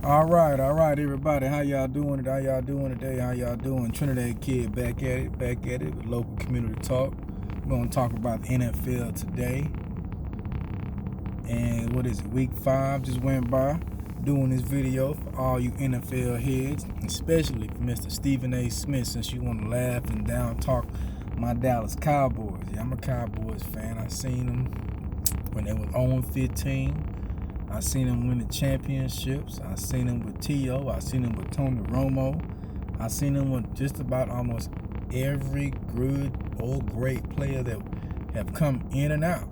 All right, everybody. How y'all doing today? How y'all doing? Trinidad Kid back at it with local community talk. We're gonna talk about the NFL today. And what is it? Week 5 just went by. Doing this video for all you NFL heads, especially for Mr. Stephen A. Smith, since you want to laugh and down talk my Dallas Cowboys. Yeah, I'm a Cowboys fan. I seen them when they was 0-15. I seen him win the championships. I seen him with T.O. I seen him with Tony Romo. I seen him with just about almost every good or great player that have come in and out.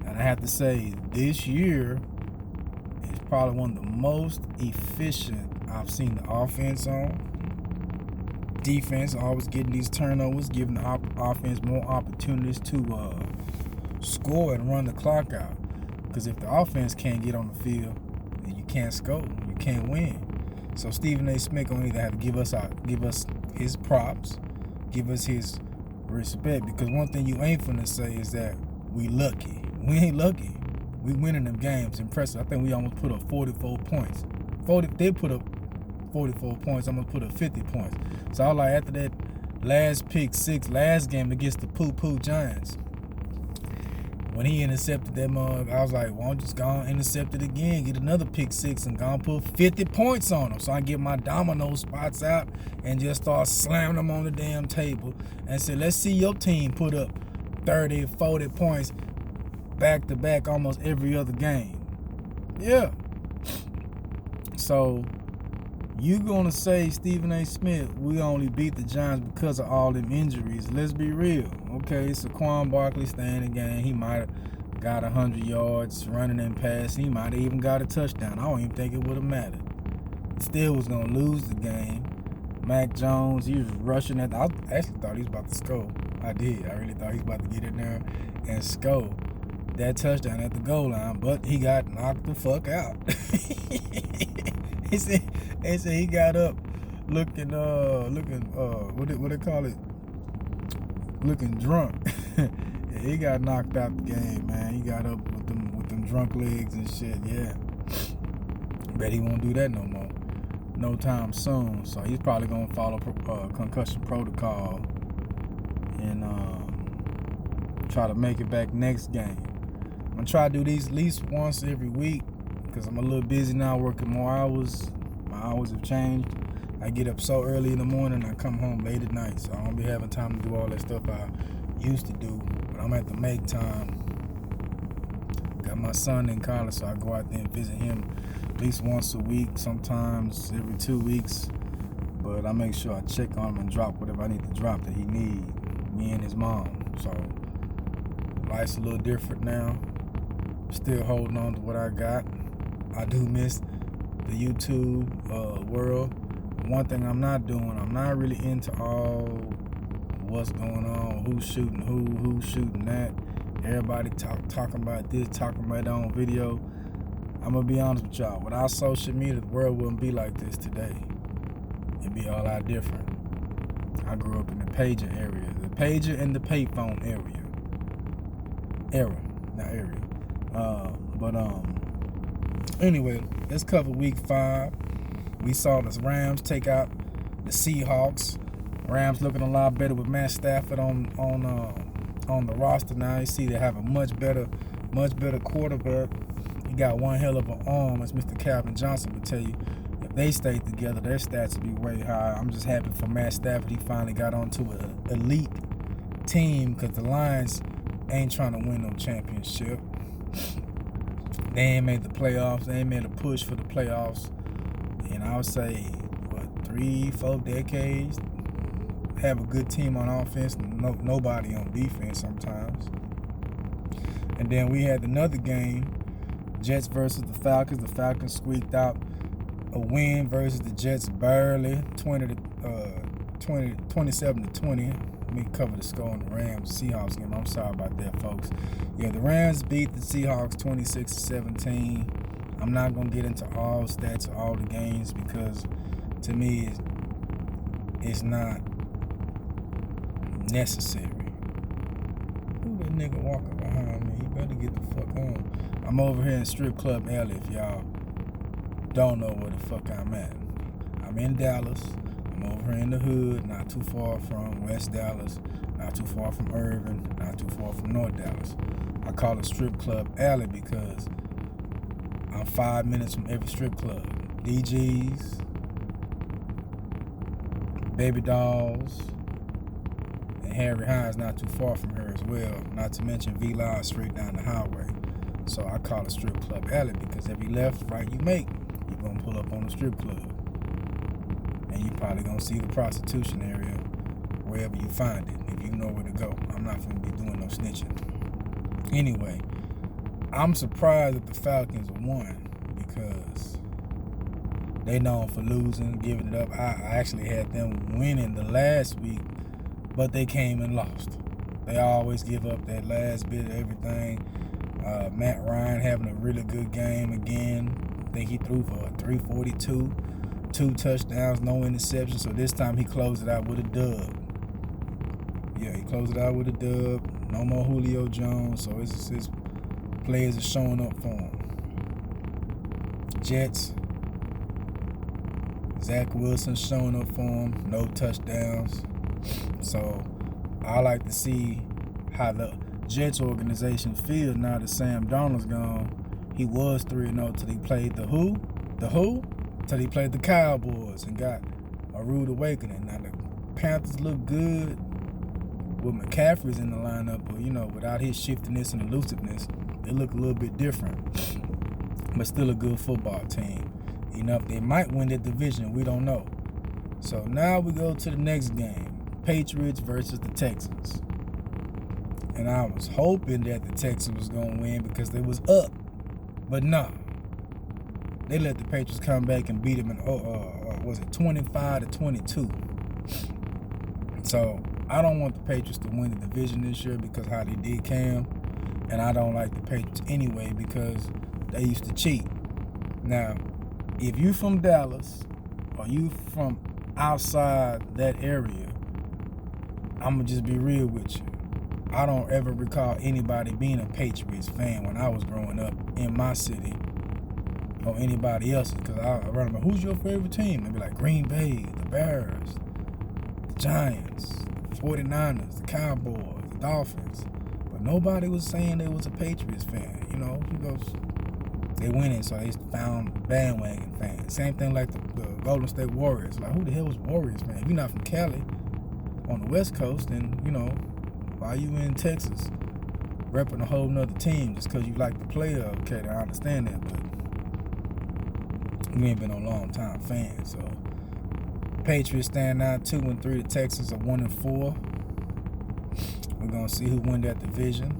And I have to say, this year is probably one of the most efficient I've seen the offense on. Defense always getting these turnovers, giving the offense more opportunities to score and run the clock out. Because if the offense can't get on the field, then you can't score, you can't win. So Stephen A. Smith gonna either have to give us his props, give us his respect. Because one thing you ain't finna say is that we lucky. We ain't lucky. We winning them games. Impressive. I think we almost put up 44 points. They put up 44 points. I'm gonna put up 50 points. So I was like, after that last pick six, last game against the poo Giants. When he intercepted that mug, I was like, well, I'm just going to intercept it again, get another pick six, and going to put 50 points on him. So I get my domino spots out and just start slamming them on the damn table and said, let's see your team put up 30, 40 points back-to-back almost every other game. Yeah. So you going to say, Stephen A. Smith, we only beat the Giants because of all them injuries. Let's be real. Okay, Saquon Barkley staying in the game. He might have got 100 yards running and passing. He might have even got a touchdown. I don't even think it would have mattered. Still was going to lose the game. Mac Jones, he was rushing at I actually thought he was about to score. I did. I really thought he was about to get in there and score that touchdown at the goal line, but he got knocked the fuck out. He said he got up looking what they call it? Looking drunk. Yeah, he got knocked out the game, man. He got up with them drunk legs and shit. Yeah. Bet he won't do that no more. No time soon. So he's probably gonna follow concussion protocol and try to make it back next game. I'm gonna try to do these at least once every week because I'm a little busy now, working more hours. My hours have changed. I get up so early in the morning, I come home late at night, so I don't be having time to do all that stuff I used to do. But I'm at to make time. Got my son in college, so I go out there and visit him at least once a week, sometimes every 2 weeks. But I make sure I check on him and drop whatever I need to drop that he needs, me and his mom. So life's a little different now. Still holding on to what I got. I do miss the YouTube world. One thing I'm not doing, I'm not really into all what's going on, who's shooting who's shooting that. Everybody talking about this, talking about that on video. I'm going to be honest with y'all. Without social media, the world wouldn't be like this today. It'd be all out different. I grew up in the pager area. The pager and the payphone Anyway, let's cover week 5. We saw the Rams take out the Seahawks. Rams looking a lot better with Matt Stafford on the roster now. You see they have a much better quarterback. He got one hell of an arm, as Mr. Calvin Johnson would tell you. If they stayed together, their stats would be way higher. I'm just happy for Matt Stafford. He finally got onto an elite team because the Lions ain't trying to win no championship. They ain't made the playoffs. They ain't made a push for the playoffs. And I would say, 3-4 decades. Have a good team on offense, nobody on defense sometimes. And then we had another game, Jets versus the Falcons. The Falcons squeaked out a win versus the Jets barely, 27-20. Let me cover the score on the Rams-Seahawks game. I'm sorry about that, folks. Yeah, the Rams beat the Seahawks 26-17. I'm not going to get into all stats of all the games because, to me, it's not necessary. Who that nigga walking behind me? He better get the fuck on. I'm over here in Strip Club Alley if y'all don't know where the fuck I'm at. I'm in Dallas. I'm over here in the hood, not too far from West Dallas, not too far from Irving, not too far from North Dallas. I call it Strip Club Alley because I'm 5 minutes from every strip club. DG's, Baby Dolls, and Harry Hines not too far from her as well. Not to mention V-Live straight down the highway. So I call it Strip Club Alley because every left, right you make, you're going to pull up on the strip club. And you're probably going to see the prostitution area wherever you find it, if you know where to go. I'm not going to be doing no snitching. Anyway, I'm surprised that the Falcons won because they known for losing, giving it up. I actually had them winning the last week, but they came and lost. They always give up that last bit of everything. Matt Ryan having a really good game again. I think he threw for 342, 2 touchdowns, no interceptions. So this time he closed it out with a dub. Yeah, he closed it out with a dub. No more Julio Jones. So his players are showing up for him. Jets, Zach Wilson showing up for him. No touchdowns. So I like to see how the Jets organization feels now that Sam Darnold's gone. He was 3-0 till he played the who? Till he played the Cowboys and got a rude awakening. Now the Panthers look good with McCaffrey's in the lineup, but without his shiftiness and elusiveness, they look a little bit different. But still a good football team. Enough they might win that division, we don't know. So now we go to the next game. Patriots versus the Texans. And I was hoping that the Texans was going to win because they was up. But no. They let the Patriots come back and beat them in, 25-22. So I don't want the Patriots to win the division this year because how they did Cam. And I don't like the Patriots anyway because they used to cheat. Now, if you from Dallas or you from outside that area, I'm going to just be real with you. I don't ever recall anybody being a Patriots fan when I was growing up in my city or anybody else's. Because I remember, who's your favorite team? They'd be like Green Bay, the Bears, the Giants, the 49ers, the Cowboys, the Dolphins. But nobody was saying they was a Patriots fan. They winning, so they found bandwagon fans. Same thing like the Golden State Warriors. Like, who the hell was Warriors fan? If you're not from Cali on the West Coast, then, why you in Texas repping a whole nother team just because you like the player? Okay, I understand that, but you ain't been a long time fan. So Patriots stand out 2-3. The Texans are 1-4. We're gonna see who won that division.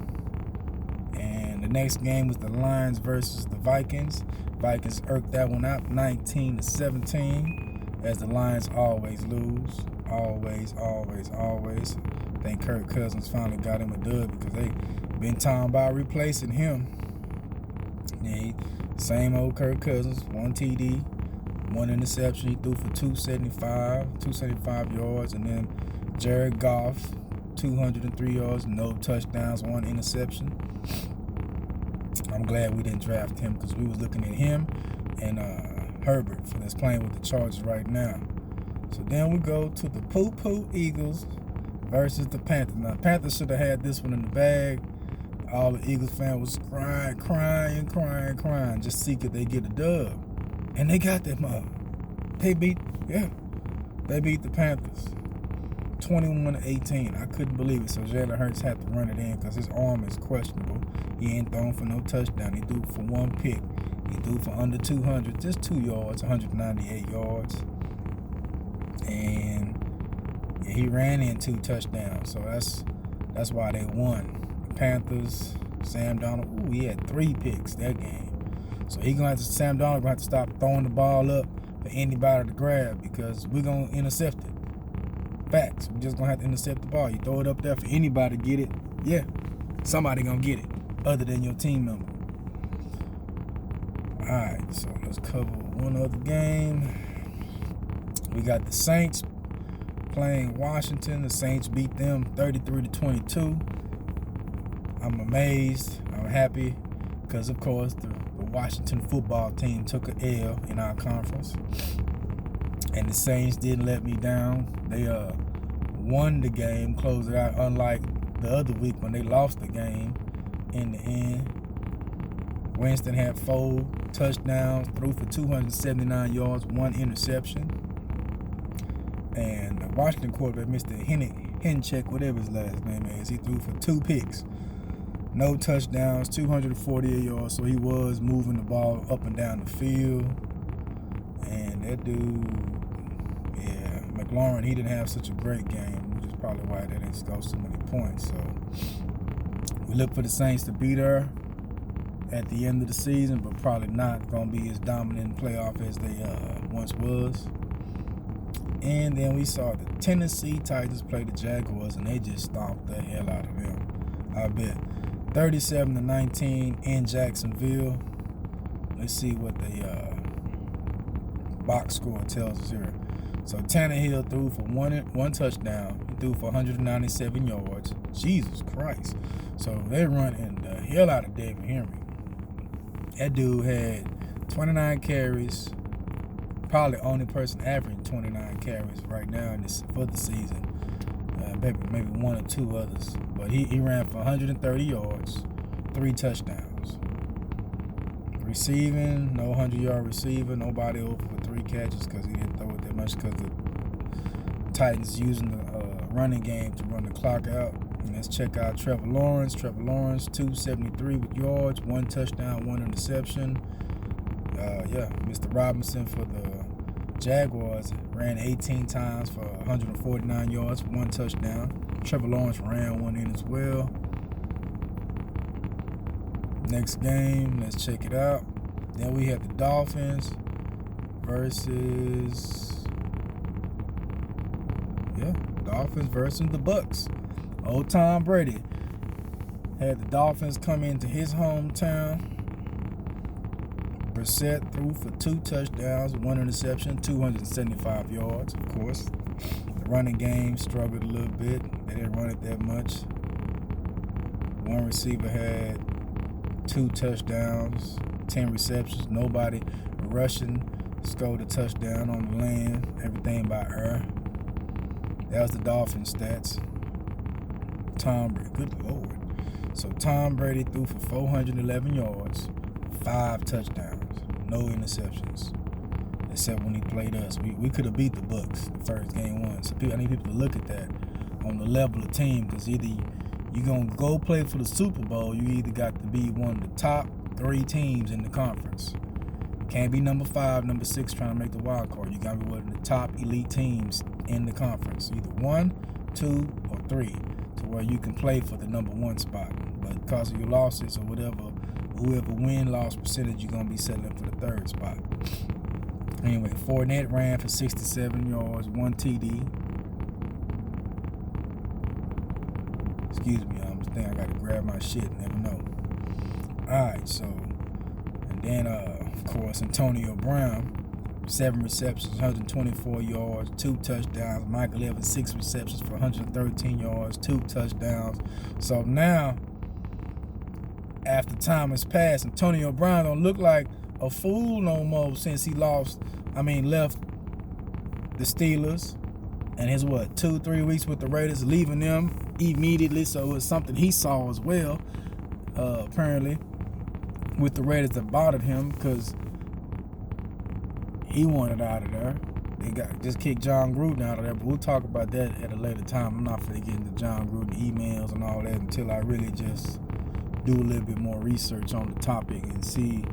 And the next game was the Lions versus the Vikings. Vikings irked that one out 19-17, as the Lions always lose. Always. I think Kirk Cousins finally got him a dub because they been talking about replacing him. Yeah, same old Kirk Cousins, 1 TD, 1 interception. He threw for 275 yards. And then Jared Goff, 203 yards, no touchdowns, 1 interception. I'm glad we didn't draft him because we was looking at him and Herbert that's playing with the Chargers right now. So then we go to the Poo-Poo Eagles versus the Panthers. Now, Panthers should have had this one in the bag. All the Eagles fans was crying, just see could they get a dub. And they got that mug. They beat the Panthers 21-18. I couldn't believe it. So Jalen Hurts had to run it in because his arm is questionable. He ain't thrown for no touchdown. He threw for 1 pick. He threw for under 200, just 2 yards, 198 yards. And he ran in 2 touchdowns. So that's why they won. The Panthers, Sam Darnold, he had 3 picks that game. So Sam Darnold gonna have to stop throwing the ball up for anybody to grab because we're gonna intercept it. Facts. We're just gonna have to intercept the ball. You throw it up there for anybody to get it, somebody gonna get it other than your team member. Alright, so let's cover one other game. We got the Saints playing Washington. The Saints beat them 33-22. I'm amazed. I'm happy because, of course, the the Washington football team took an L in our conference. And the Saints didn't let me down. They won the game, closed it out, unlike the other week when they lost the game in the end. Winston had 4 touchdowns, threw for 279 yards, 1 interception. And the Washington quarterback, Mr. Henchek, whatever his last name is, he threw for 2 picks. No touchdowns, 248 yards, so he was moving the ball up and down the field. And that dude, yeah, McLaurin, he didn't have such a great game, which is probably why they didn't score so many points. So we look for the Saints to beat her at the end of the season, but probably not going to be as dominant playoff as they once was. And then we saw the Tennessee Titans play the Jaguars, and they just stomped the hell out of them. I bet 37-19 in Jacksonville. Let's see what the box score tells us here. So Tannehill threw for one touchdown. He threw for 197 yards. Jesus Christ. So they're running the hell out of David Henry. That dude had 29 carries. Probably the only person averaging 29 carries right now for the season. Maybe 1 or 2 others. But he ran for 130 yards, 3 touchdowns. Receiving, no 100-yard receiver. Nobody over for 3 catches because he didn't throw it that much because the Titans using the running game to run the clock out. And let's check out Trevor Lawrence. Trevor Lawrence, 273 with yards, 1 touchdown, 1 interception. Mr. Robinson for the Jaguars ran 18 times for 149 yards, 1 touchdown. Trevor Lawrence ran 1 in as well. Next game, let's check it out. Then we have the Dolphins versus the Bucks. Old Tom Brady had the Dolphins come into his hometown. Brissett threw for 2 touchdowns, 1 interception, 275 yards, of course. The running game struggled a little bit. They didn't run it that much. One receiver had 2 touchdowns, 10 receptions. Nobody rushing scored a touchdown on the land. Everything by air. That was the Dolphins stats. Tom Brady, good Lord. So Tom Brady threw for 411 yards, 5 touchdowns, no interceptions, except when he played us. We could have beat the Bucks the first game 1. So I need people to look at that on the level of team, because either you're going to go play for the Super Bowl, you either got to be one of the top 3 teams in the conference. Can't be number 5, number 6 trying to make the wild card. You got to be one of the top elite teams in the conference. Either 1, 2, or 3, to where you can play for the number 1 spot. But because of your losses or whatever, whoever win-loss percentage, you're going to be settling for the 3rd spot. Anyway, Fournette ran for 67 yards, 1 TD. Excuse me, I think I got to grab my shit, never know. All right, so, and then, of course, Antonio Brown, 7 receptions, 124 yards, 2 touchdowns. Michael Evans, 6 receptions for 113 yards, 2 touchdowns. So now, after time has passed, Antonio Brown don't look like a fool no more since he left the Steelers and his 2-3 weeks with the Raiders, leaving them immediately. So it was something he saw as well, apparently, with the Raiders that bothered him, because he wanted out of there. They just kicked John Gruden out of there, but we'll talk about that at a later time. I'm not going to get into John Gruden emails and all that until I really just do a little bit more research on the topic and see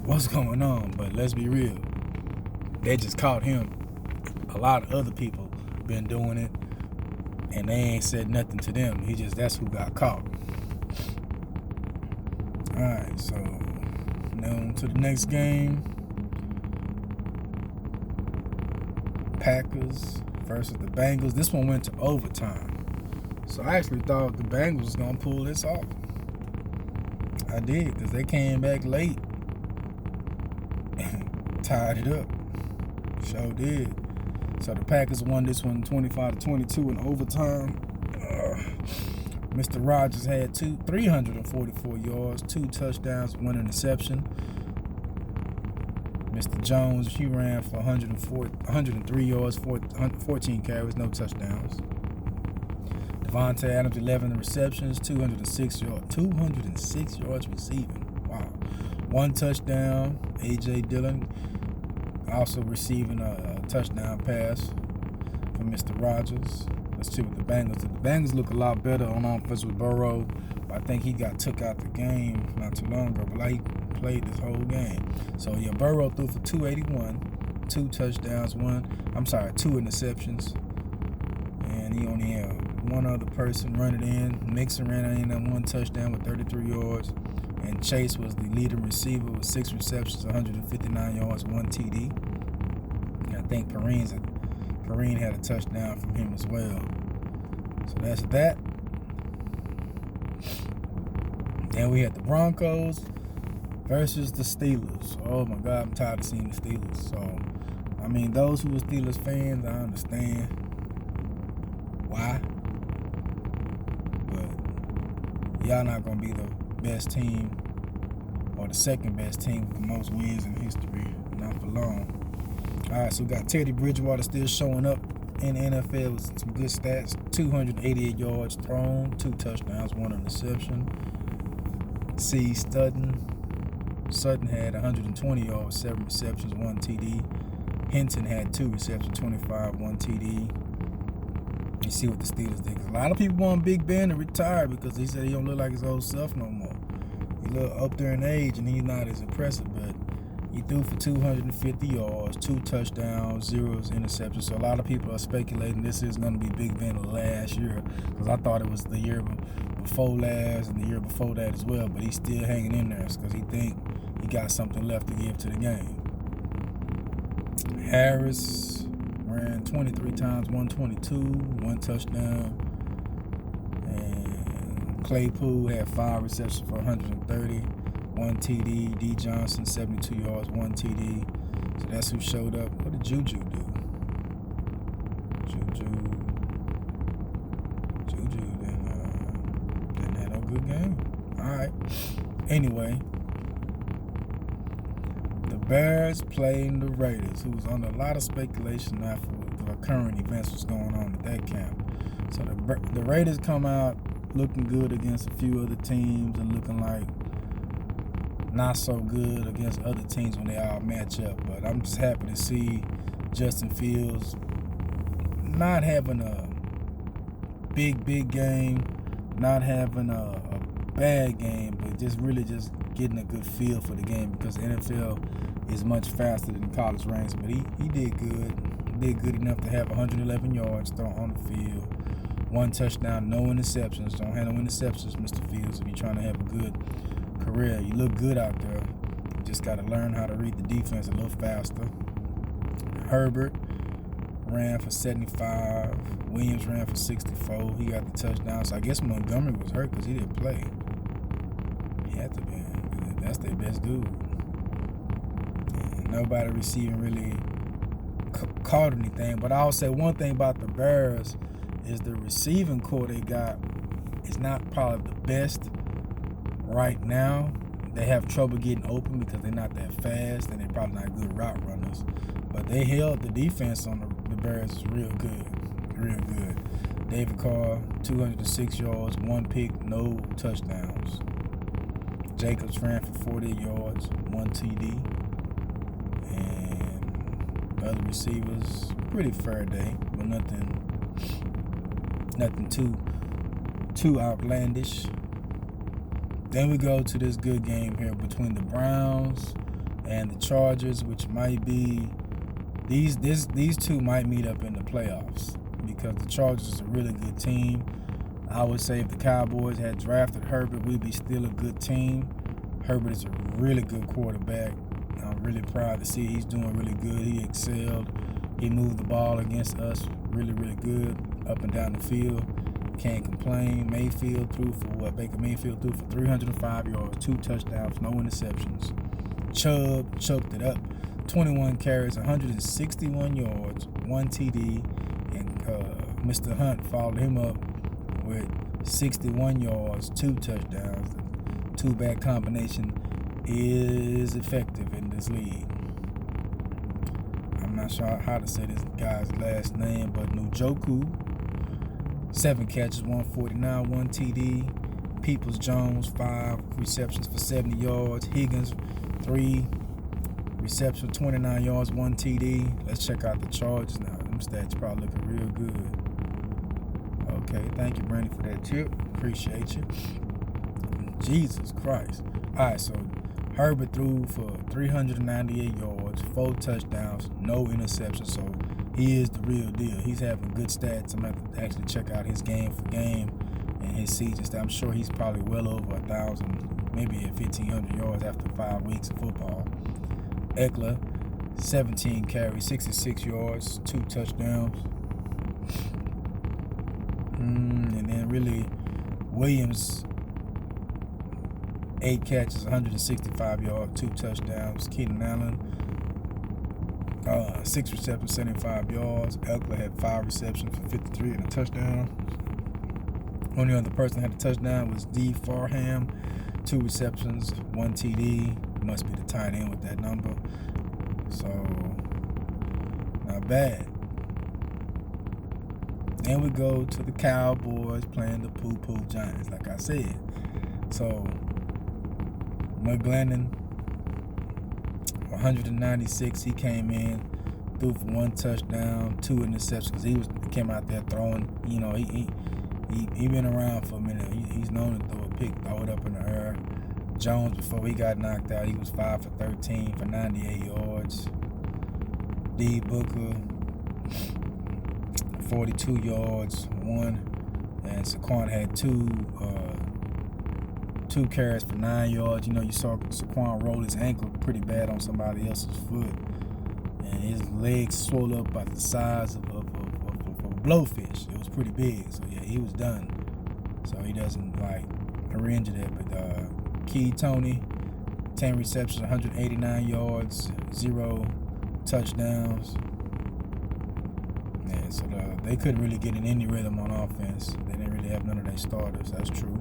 what's going on. But let's be real, they just caught him. A lot of other people been doing it, and they ain't said nothing to them. That's who got caught. Alright, so now to the next game. Packers versus the Bengals. This one went to overtime. So I actually thought the Bengals was going to pull this off. I did, because they came back late and tied it up. Sure did. So the Packers won this one 25-22 in overtime. Mr. Rogers had 344 yards, 2 touchdowns, 1 interception. Mr. Jones, he ran for 103 yards, 14 carries, no touchdowns. Devontae Adams, 11 receptions, 206 yards receiving. Wow. 1 touchdown. A.J. Dillon also receiving a touchdown pass from Mr. Rogers. Let's see what the Bengals do. The Bengals look a lot better on offense with Burrow. I think he got took out the game not too long ago, but like he played this whole game. So yeah, Burrow threw for 281, 2 touchdowns, 2 interceptions, and he only had 1 other person run it in. Mixon ran it in on 1 touchdown with 33 yards, and Chase was the leading receiver with 6 receptions, 159 yards, 1 TD. And I think Perrine had a touchdown from him as well. So that's that. Then we had the Broncos versus the Steelers. Oh my God, I'm tired of seeing the Steelers. So, I mean, those who are Steelers fans, I understand why. But y'all not going to be the best team or the second best team with the most wins in history. Not for long. All right, so we got Teddy Bridgewater still showing up in the NFL with some good stats. 288 yards thrown, 2 touchdowns, 1 interception. C. Sutton had 120 yards, 7 receptions, 1 TD. Hinton had 2 receptions, 25, 1 TD. You see what the Steelers did. A lot of people want Big Ben to retire because he said he don't look like his old self no more. He look up there in age and he's not as impressive, but he threw for 250 yards, 2 touchdowns, 0 interceptions. So a lot of people are speculating this is going to be Big Ben last year, because I thought it was the year before last and the year before that as well. But he's still hanging in there because he think he got something left to give to the game. Harris ran 23 times, 122, 1 touchdown. And Claypool had 5 receptions for 130. 1 TD. D. Johnson, 72 yards, 1 TD. So that's who showed up. What did Juju do? Juju didn't have no good game. All right. Anyway, the Bears playing the Raiders, who was under a lot of speculation after the current events was going on at that camp. So the Raiders come out looking good against a few other teams and looking like not so good against other teams when they all match up. But I'm just happy to see Justin Fields not having a big game, not having a bad game, but just really just getting a good feel for the game, because the NFL is much faster than college ranks. But he did good. He did good enough to have 111 yards thrown on the field, 1 touchdown, no interceptions. Don't have no interceptions, Mr. Fields, if you're trying to have a good career. You look good out there. You just got to learn how to read the defense a little faster. Herbert ran for 75. Williams ran for 64. He got the touchdown. So I guess Montgomery was hurt because he didn't play. He had to be. That's their best dude. And nobody receiving really caught anything. But I'll say one thing about the Bears is the receiving core they got is not probably the best right now. They have trouble getting open because they're not that fast and they're probably not good route runners. But they held the defense on the Bears is real good. Real good. David Carr, 206 yards, 1 pick, no touchdowns. Jacobs ran for 40 yards, 1 TD. And the other receivers, pretty fair day, but nothing too outlandish. Then we go to this good game here between the Browns and the Chargers, which might be these two might meet up in the playoffs, because the Chargers is a really good team. I would say if the Cowboys had drafted Herbert, we'd be still a good team. Herbert is a really good quarterback. I'm really proud to see he's doing really good. He excelled. He moved the ball against us really, really good up and down the field. Can't complain. Baker Mayfield threw for 305 yards, 2 touchdowns, no interceptions. Chubb choked it up. 21 carries, 161 yards, 1 TD, and Mr. Hunt followed him up with 61 yards, 2 touchdowns. The two-back combination is effective in this league. I'm not sure how to say this guy's last name, but Njoku, 7 catches, 149, 1 TD. Peoples-Jones, 5 receptions for 70 yards. Higgins, 3 receptions for 29 yards, 1 TD. Let's check out the Chargers now. Them stats probably looking real good. Okay, thank you, Brandon, for that tip. Appreciate you. Jesus Christ. All right, so Herbert threw for 398 yards, 4 touchdowns, no interceptions. So he is the real deal. He's having good stats. I'm going to have to actually check out his game for game and his season stats. I'm sure he's probably well over 1,000, maybe at 1,500 yards after 5 weeks of football. Eckler, 17 carries, 66 yards, 2 touchdowns. And then really Williams, 8 catches, 165 yards, 2 touchdowns. Keenan Allen, 6 receptions, 75 yards. Eckler had 5 receptions for 53 and a touchdown. Only other person that had a touchdown was D. Farham, 2 receptions, 1 TD. Must be the tight end with that number. So, not bad. Then we go to the Cowboys playing the poo-poo Giants, like I said. So, McGlennon, 196, he came in, threw for 1 touchdown, 2 interceptions, because he came out there throwing. You know, he been around for a minute. He's known to throw a pick, throw it up in the air. Jones, before he got knocked out, he was 5 for 13 for 98 yards. D. Booker, 42 yards, 1. And Saquon had 2 carries for 9 yards. You know, you saw Saquon roll his ankle pretty bad on somebody else's foot. And his legs swelled up by the size of a blowfish. It was pretty big. So, yeah, he was done. So, he doesn't, arrange that. But Key Tony, 10 receptions, 189 yards, 0 touchdowns. Yeah, so they couldn't really get in any rhythm on offense. They didn't really have none of their starters. That's true.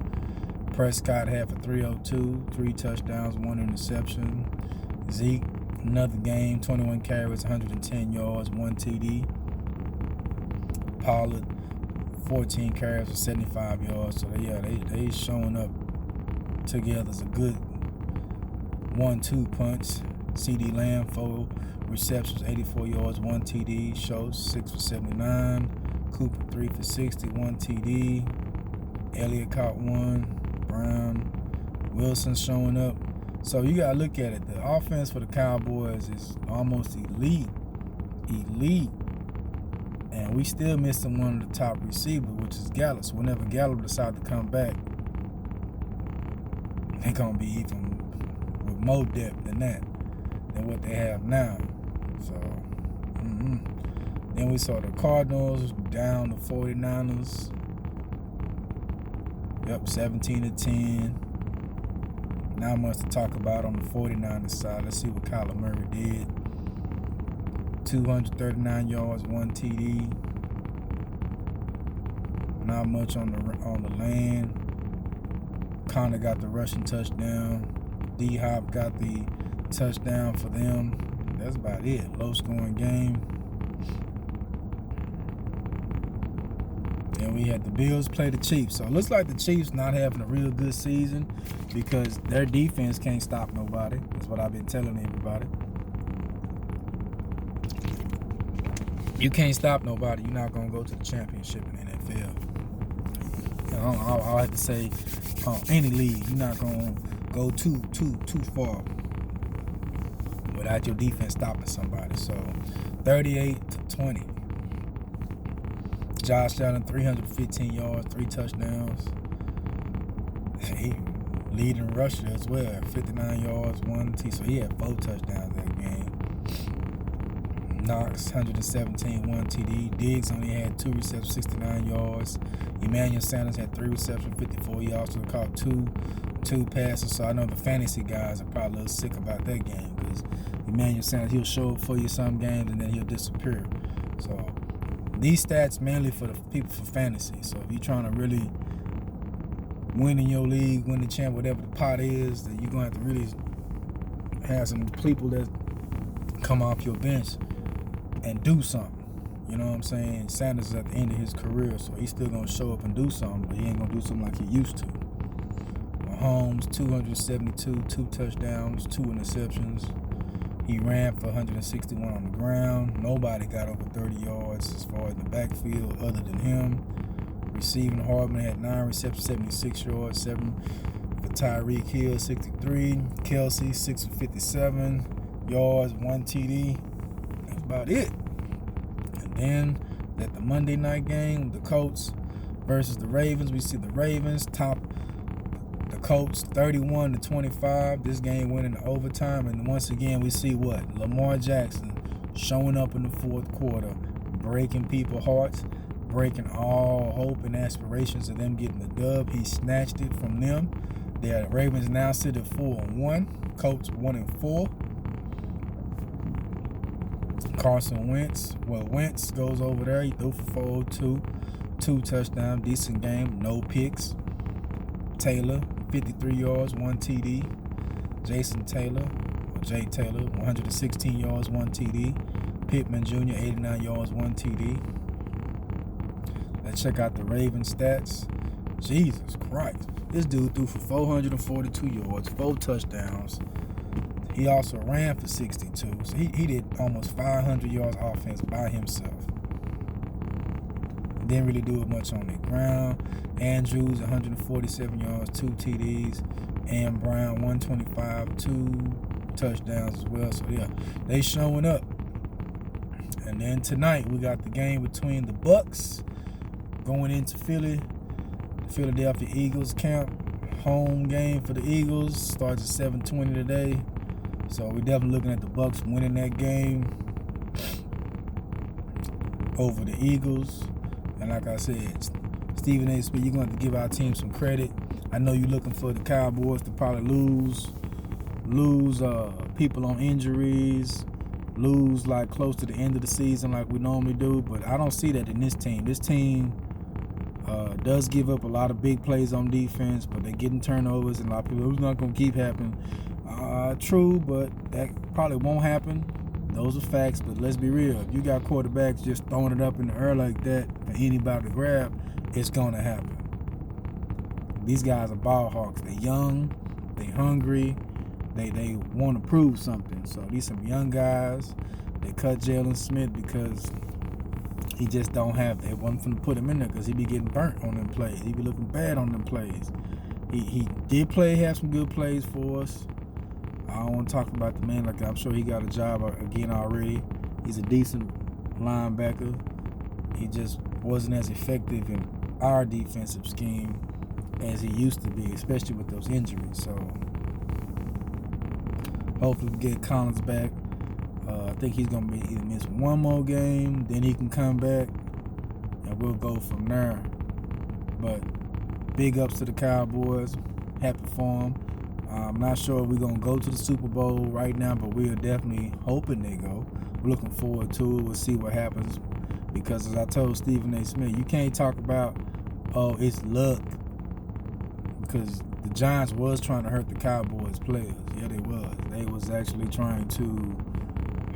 Prescott had for 302, 3 touchdowns, 1 interception. Zeke, another game, 21 carries, 110 yards, 1 TD. Pollard, 14 carries for 75 yards. So they showing up together as a good 1-2 punch. CD Lamb, 4 receptions, 84 yards, 1 TD. Schultz, 6 for 79. Cooper, 3 for 60, 1 TD. Elliott caught 1. Brown, Wilson showing up. So you gotta look at it. The offense for the Cowboys is almost elite. And we still missing one of the top receivers, which is Gallup. So whenever Gallup decides to come back, they're gonna be even with more depth than what they have now. So, Then we saw the Cardinals down the 49ers. Yep, 17-10. Not much to talk about on the 49ers side. Let's see what Kyler Murray did. 239 yards, 1 TD. Not much on the land. Connor got the rushing touchdown. D-Hop got the touchdown for them. That's about it. Low-scoring game. And we had the Bills play the Chiefs. So it looks like the Chiefs not having a real good season because their defense can't stop nobody. That's what I've been telling everybody. You can't stop nobody. You're not going to go to the championship in the NFL. I'll have to say any league, you're not going to go too far without your defense stopping somebody. So 38-20. Josh Allen, 315 yards, 3 touchdowns. He leading rusher as well, 59 yards, 1 T. So he had 4 touchdowns that game. Knox, 117, 1 TD. Diggs only had 2 receptions, 69 yards. Emmanuel Sanders had 3 receptions, 54 yards. So he caught two passes. So I know the fantasy guys are probably a little sick about that game because Emmanuel Sanders, he'll show up for you some games and then he'll disappear. So these stats mainly for the people for fantasy. So if you're trying to really winning your league, winning the champ, whatever the pot is, that you're gonna have to really have some people that come off your bench and do something. You know what I'm saying? Sanders is at the end of his career, so he's still gonna show up and do something, but he ain't gonna do something like he used to. Mahomes, 272, 2 touchdowns, 2 interceptions. He ran for 161 on the ground. Nobody got over 30 yards as far as the backfield other than him. Receiving, Hardman had 9 receptions, 76 yards, 7 for Tyreek Hill, 63. Kelsey, 6 for 57 yards, 1 TD. That's about it. And then at the Monday night game, the Colts versus the Ravens, we see the Ravens top the Colts 31-25. This game went into overtime, and once again we see what? Lamar Jackson showing up in the fourth quarter, breaking people's hearts, breaking all hope and aspirations of them getting the dub. He snatched it from them. The Ravens now sit at 4-1. Colts 1-4. Carson Wentz. Well, Wentz goes over there. He threw for 402. 2 touchdowns. Decent game. No picks. Taylor, 53 yards, 1 TD. Jason Taylor, or Jay Taylor, 116 yards, 1 TD. Pittman Jr., 89 yards, 1 TD. Let's check out the Ravens stats. Jesus Christ. This dude threw for 442 yards, 4 touchdowns. He also ran for 62. So he did almost 500 yards offense by himself. Didn't really do it much on the ground. Andrews, 147 yards, 2 TDs. And Brown, 125, 2 touchdowns as well. So, yeah, they showing up. And then tonight, we got the game between the Bucs going into Philly. Philadelphia Eagles camp. Home game for the Eagles. Starts at 7:20 today. So, we're definitely looking at the Bucs winning that game over the Eagles. And like I said, Stephen A. Smith, you're going to have to give our team some credit. I know you're looking for the Cowboys to probably lose people on injuries, lose like close to the end of the season like we normally do, but I don't see that in this team. This team does give up a lot of big plays on defense, but they're getting turnovers, and a lot of people, who's not going to keep happening. True, but that probably won't happen. Those are facts, but let's be real. If you got quarterbacks just throwing it up in the air like that for anybody to grab, it's going to happen. These guys are ball hawks. They're young, they're hungry, they want to prove something. So these some young guys. They cut Jalen Smith because he just don't have, they wasn't going to put him in there because he be getting burnt on them plays. He be looking bad on them plays. He did have some good plays for us. I don't want to talk about the man like I'm sure he got a job again already. He's a decent linebacker. He just wasn't as effective in our defensive scheme as he used to be, especially with those injuries. So hopefully we get Collins back. I think he's going to be either miss one more game, then he can come back, and we'll go from there. But big ups to the Cowboys. Happy for them. I'm not sure if we're going to go to the Super Bowl right now, but we are definitely hoping they go. We're looking forward to it. We'll see what happens. Because as I told Stephen A. Smith, you can't talk about, oh, it's luck. Because the Giants was trying to hurt the Cowboys players. Yeah, they was. They was actually trying to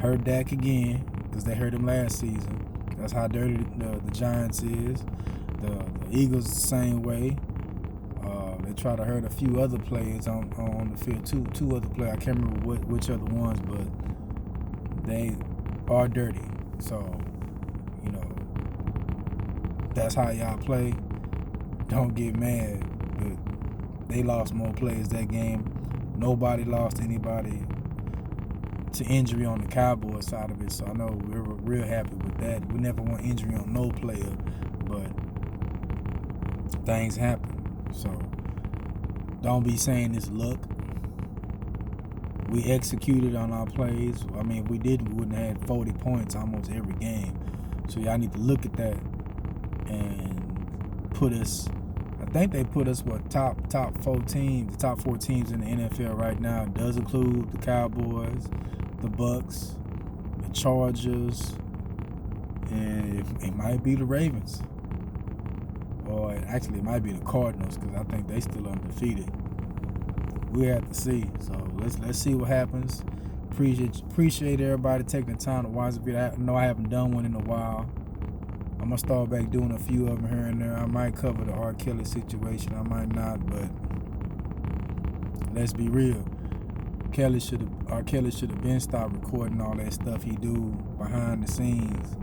hurt Dak again because they hurt him last season. That's how dirty the Giants is. The Eagles the same way. They try to hurt a few other players on the field. Two other players. I can't remember which other ones, but they are dirty. So, you know, that's how y'all play. Don't get mad. But they lost more players that game. Nobody lost anybody to injury on the Cowboys side of it. So I know we're real happy with that. We never want injury on no player, but things happen. So don't be saying it's luck. We executed on our plays. I mean, if we didn't, we wouldn't have had 40 points almost every game. So y'all need to look at that and put us, I think they put us, top 4 teams, the top 4 teams in the NFL right now. It does include the Cowboys, the Bucs, the Chargers, and it might be the Ravens. or actually it might be the Cardinals, because I think they still undefeated. We have to see. So let's see what happens. Appreciate everybody taking the time to watch the video. I know I haven't done one in a while. I'm gonna start back doing a few of them here and there. I might cover the R. Kelly situation, I might not, but let's be real. R. Kelly should have been stopped recording all that stuff he do behind the scenes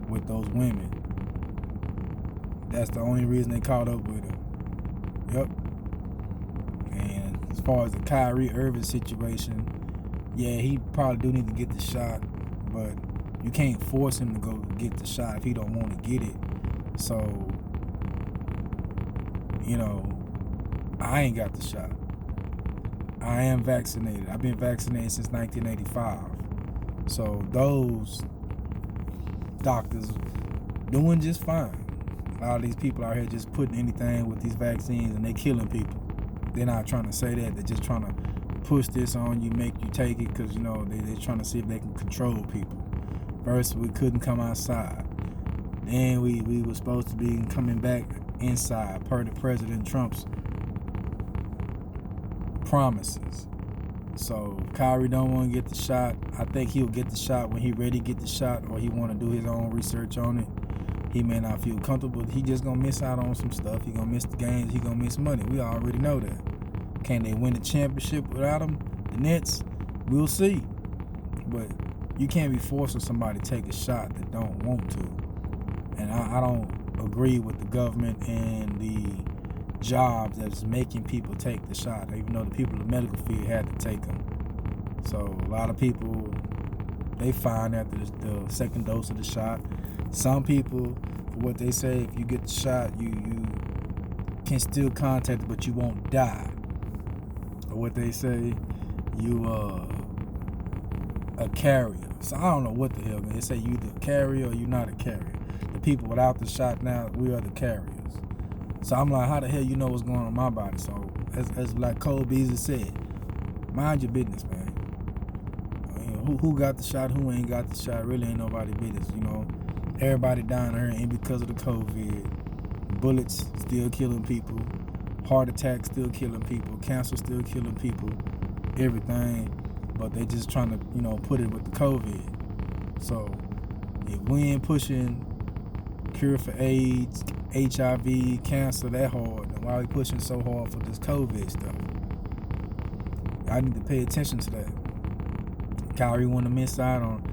with those women. That's the only reason they caught up with him. Yep. And as far as the Kyrie Irving situation, yeah, he probably do need to get the shot, but you can't force him to go get the shot if he don't want to get it. So, you know, I ain't got the shot. I am vaccinated. I've been vaccinated since 1985. So those doctors doing just fine. A lot of these people out here just putting anything with these vaccines and they killing people. They're not trying to say that. They're just trying to push this on you, make you take it, because, you know, they're trying to see if they can control people. First, we couldn't come outside. Then we were supposed to be coming back inside per the President Trump's promises. So Kyrie don't want to get the shot. I think he'll get the shot when he ready to get the shot, or he want to do his own research on it. He may not feel comfortable. He just gonna miss out on some stuff. He gonna miss the games. He gonna miss money. We already know that. Can they win the championship without him? The Nets? We'll see. But you can't be forcing somebody to take a shot that don't want to. And I don't agree with the government and the jobs that's making people take the shot, even though the people in the medical field had to take them. So a lot of people, they find after the second dose of the shot. Some people, for what they say, if you get the shot, you can still contact it, but you won't die. Or what they say, you a carrier. So I don't know what the hell. They say you either a carrier or you're not a carrier. The people without the shot now, we are the carriers. So I'm like, how the hell you know what's going on in my body? So as like Cole Beasley said, mind your business, man. You know, who got the shot, who ain't got the shot, really ain't nobody business, you know. Everybody dying here ain't because of the COVID. Bullets still killing people. Heart attacks still killing people. Cancer still killing people. Everything. But they just trying to, you know, put it with the COVID. So if we ain't pushing cure for AIDS, HIV, cancer that hard, then why are we pushing so hard for this COVID stuff? I need to pay attention to that. Kyrie want to miss out on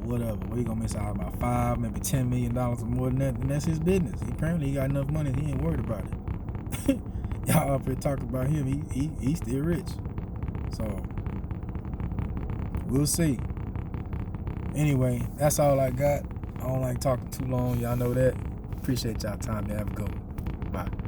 whatever. He gonna miss out about $5, maybe $10 million or more than that, and that's his business. Apparently he got enough money, he ain't worried about it. Y'all up here talking about him, he's still rich. So we'll see. Anyway, that's all I got. I don't like talking too long, y'all know that. Appreciate y'all time. Have a good one. Bye.